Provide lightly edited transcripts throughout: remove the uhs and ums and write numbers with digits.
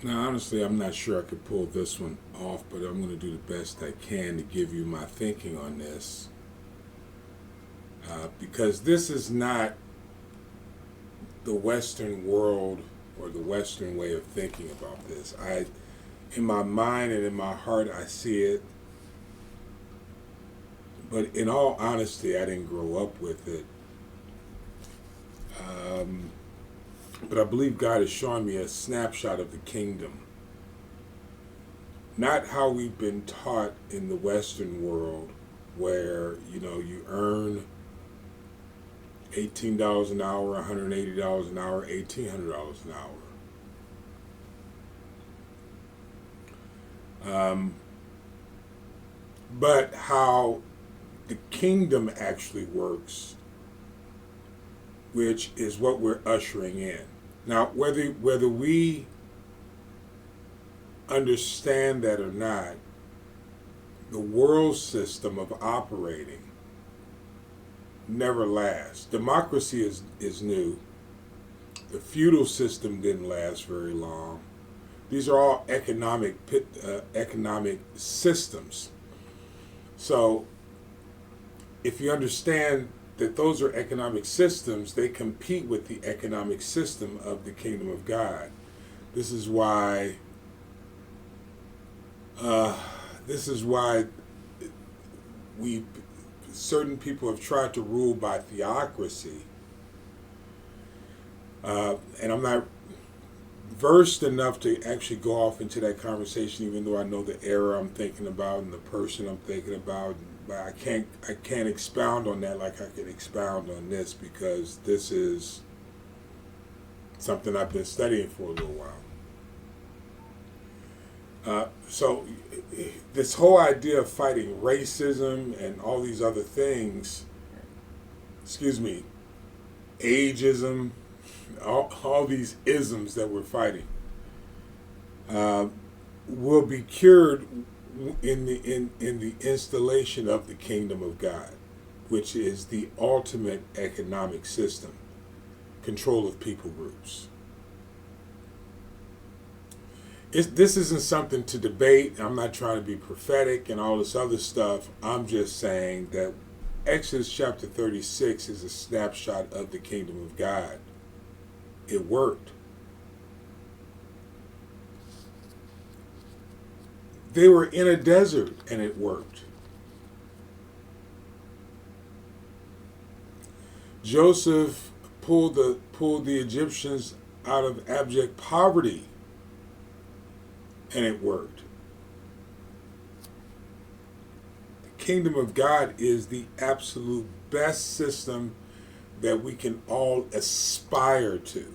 Now, honestly, I'm not sure I could pull this one off, but I'm going to do the best I can to give you my thinking on this. Because this is not the Western world or the Western way of thinking about this. In my mind and in my heart, I see it. But in all honesty, I didn't grow up with it. Um, but I believe God is showing me a snapshot of the kingdom. Not how we've been taught in the Western world, where you earn $18 an hour, $180 an hour, $1,800 an hour. But how the kingdom actually works, which is what we're ushering in. Now, whether we understand that or not, the world system of operating never lasts. Democracy is new. The feudal system didn't last very long. These are all economic systems. So, if you understand that those are economic systems, they compete with the economic system of the kingdom of God. This is why. This is why we certain people have tried to rule by theocracy, and I'm not versed enough to actually go off into that conversation, even though I know the era I'm thinking about and the person I'm thinking about. But I can't expound on that like I can expound on this, because this is something I've been studying for a little while. So this whole idea of fighting racism and all these other things, excuse me, ageism, all these isms that we're fighting, uh, will be cured in the installation of the kingdom of God, which is the ultimate economic system, control of people groups. This isn't something to debate. I'm not trying to be prophetic and all this other stuff. I'm just saying that Exodus chapter 36 is a snapshot of the kingdom of God. It worked. They were in a desert and it worked. Joseph pulled the Egyptians out of abject poverty and it worked. The kingdom of God is the absolute best system that we can all aspire to.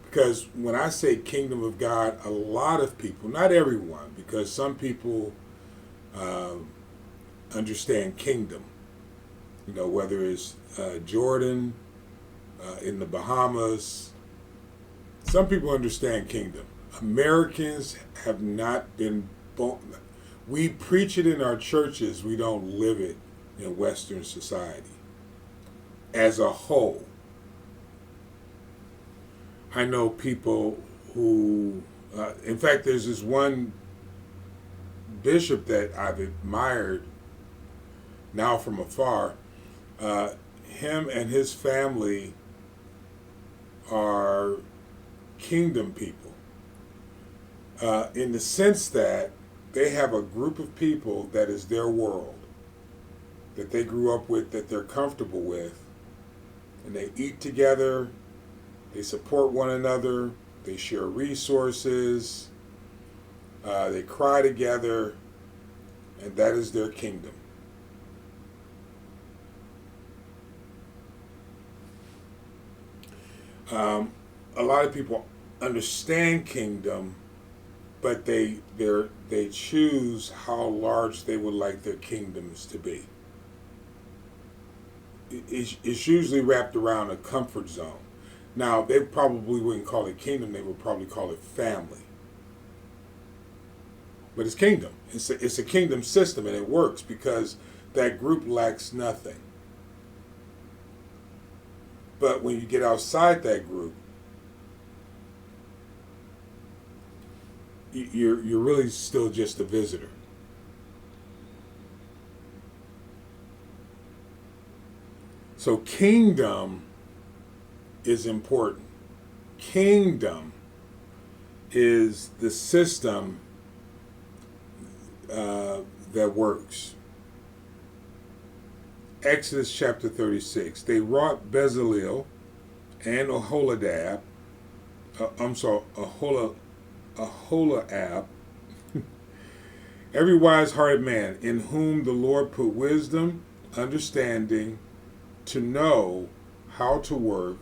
Because when I say kingdom of God, a lot of people, not everyone, because some people uh, understand kingdom, whether it's Jordan, in the Bahamas, some people understand kingdom. Americans have not been born. We preach it in our churches, we don't live it in Western society as a whole. I know people who, in fact, there's this one bishop that I've admired now from afar. Him and his family are kingdom people, in the sense that they have a group of people that is their world, that they grew up with, that they're comfortable with, and they eat together, they support one another, they share resources, they cry together, and that is their kingdom. A lot of people understand kingdom, but they choose how large they would like their kingdoms to be. It's usually wrapped around a comfort zone. Now, they probably wouldn't call it kingdom, they would probably call it family. But it's kingdom. It's a kingdom system, and it works because that group lacks nothing. But when you get outside that group, you're really still just a visitor. So kingdom is important. Kingdom is the system that works. Exodus chapter 36. They wrought Bezalel and Aholiab. Aholiab. Every wise-hearted man in whom the Lord put wisdom, understanding, to know how to work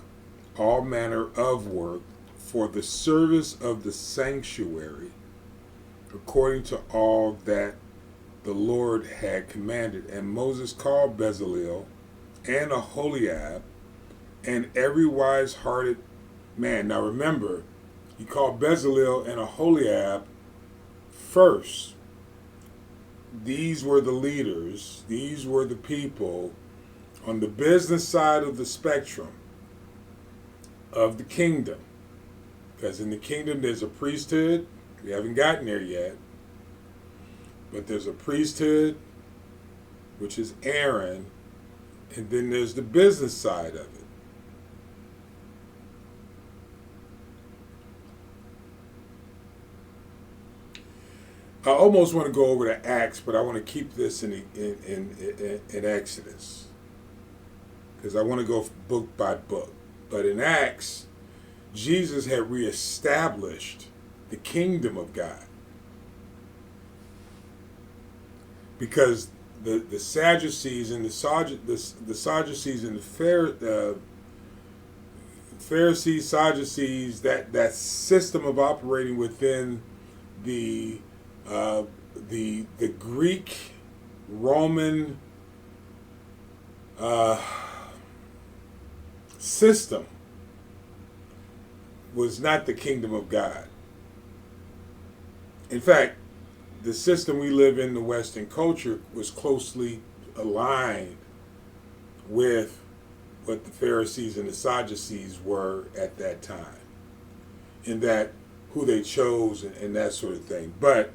all manner of work for the service of the sanctuary, according to all that the Lord had commanded. And Moses called Bezalel and Aholiab and every wise-hearted man. Now remember, he called Bezalel and Aholiab first. These were the leaders. These were the people on the business side of the spectrum of the kingdom. Because in the kingdom there's a priesthood. We haven't gotten there yet. But there's a priesthood, which is Aaron, and then there's the business side of it. I almost want to go over to Acts, but I want to keep this in Exodus, because I want to go book by book. But in Acts, Jesus had reestablished the kingdom of God, because the Sadducees and the Sadducees and the Pharisees, Sadducees, that system of operating within the Greek Roman system was not the kingdom of God. In fact, the system we live in, the Western culture, was closely aligned with what the Pharisees and the Sadducees were at that time, in that who they chose and that sort of thing. But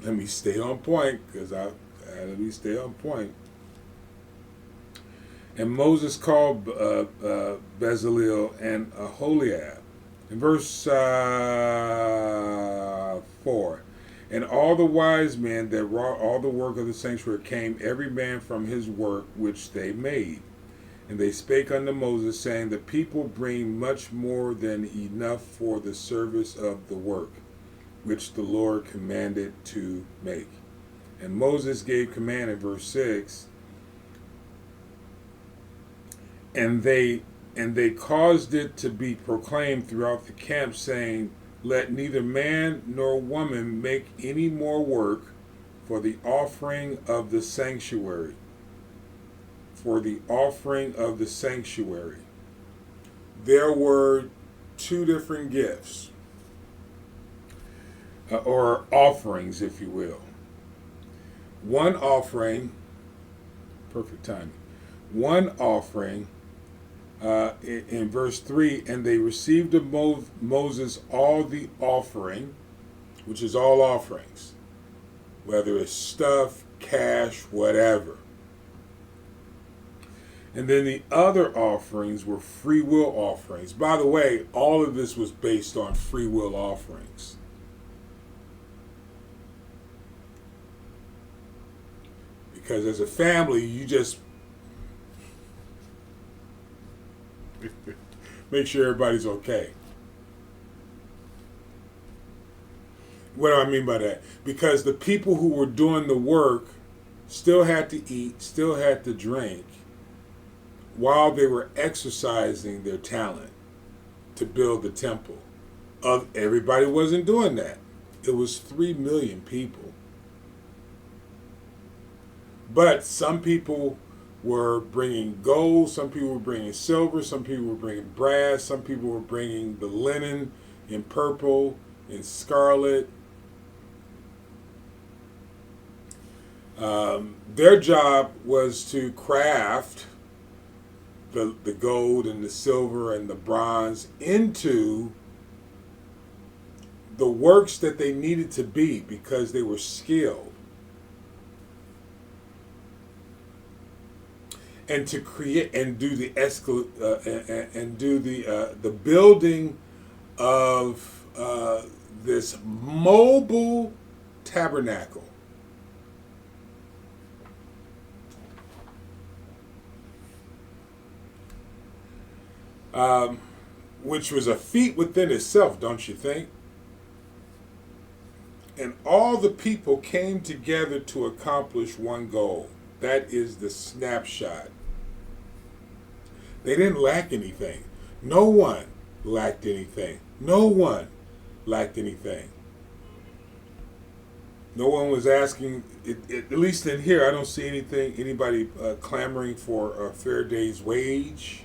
let me stay on point, because let me stay on point. And Moses called Bezalel and Aholiab. In verse 4, and all the wise men that wrought all the work of the sanctuary came, every man from his work which they made. And they spake unto Moses, saying, the people bring much more than enough for the service of the work, which the Lord commanded to make. And Moses gave command in verse 6, and they caused it to be proclaimed throughout the camp, saying, let neither man nor woman make any more work for the offering of the sanctuary. For the offering of the sanctuary. There were two different gifts, or offerings, if you will. One offering, perfect timing. One offering, in verse 3, and they received of Moses all the offering, which is all offerings, whether it's stuff, cash, whatever. And then the other offerings were free will offerings. By the way, all of this was based on free will offerings. Because as a family, you just make sure everybody's okay. What do I mean by that? Because the people who were doing the work still had to eat, still had to drink, while they were exercising their talent to build the temple. Everybody wasn't doing that. It was 3 million people. But some people were bringing gold, some people were bringing silver, some people were bringing brass, some people were bringing the linen in purple, in scarlet. Their job was to craft the gold and the silver and the bronze into the works that they needed to be because they were skilled, and to create and do the and do the building of this mobile tabernacle. Which was a feat within itself, don't you think? And all the people came together to accomplish one goal. That is the snapshot. They didn't lack anything. No one lacked anything. No one lacked anything. No one was asking, at least in here, I don't see anybody clamoring for a fair day's wage.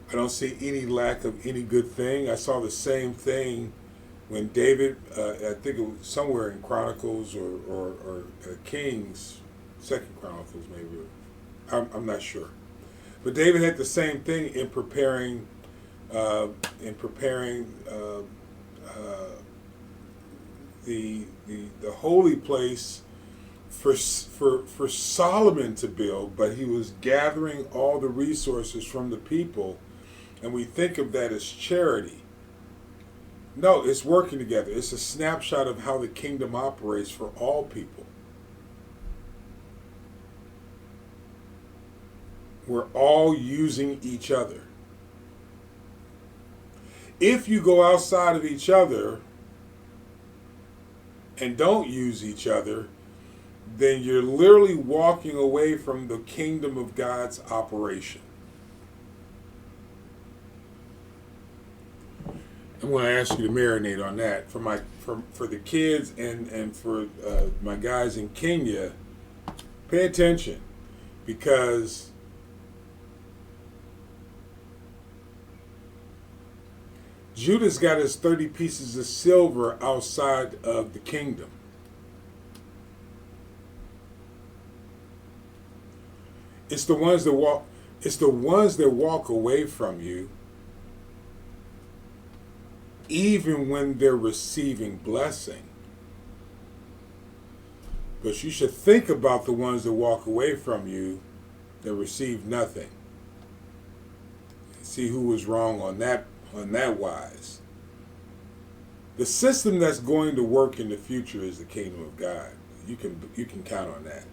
I don't see any lack of any good thing. I saw the same thing when David, I think it was somewhere in Chronicles or Kings, Second Chronicles maybe. I'm not sure. But David had the same thing in preparing the holy place for Solomon to build, but he was gathering all the resources from the people. And we think of that as charity. No, it's working together. It's a snapshot of how the kingdom operates for all people. We're all using each other. If you go outside of each other and don't use each other, then you're literally walking away from the kingdom of God's operation. I'm going to ask you to marinate on that for the kids and for my guys in Kenya. Pay attention, because Judah's got his 30 pieces of silver outside of the kingdom. It's the ones that walk. It's the ones that walk away from you, even when they're receiving blessing. But you should think about the ones that walk away from you that receive nothing. See who was wrong on that wise. The system that's going to work in the future is the kingdom of God. You can count on that.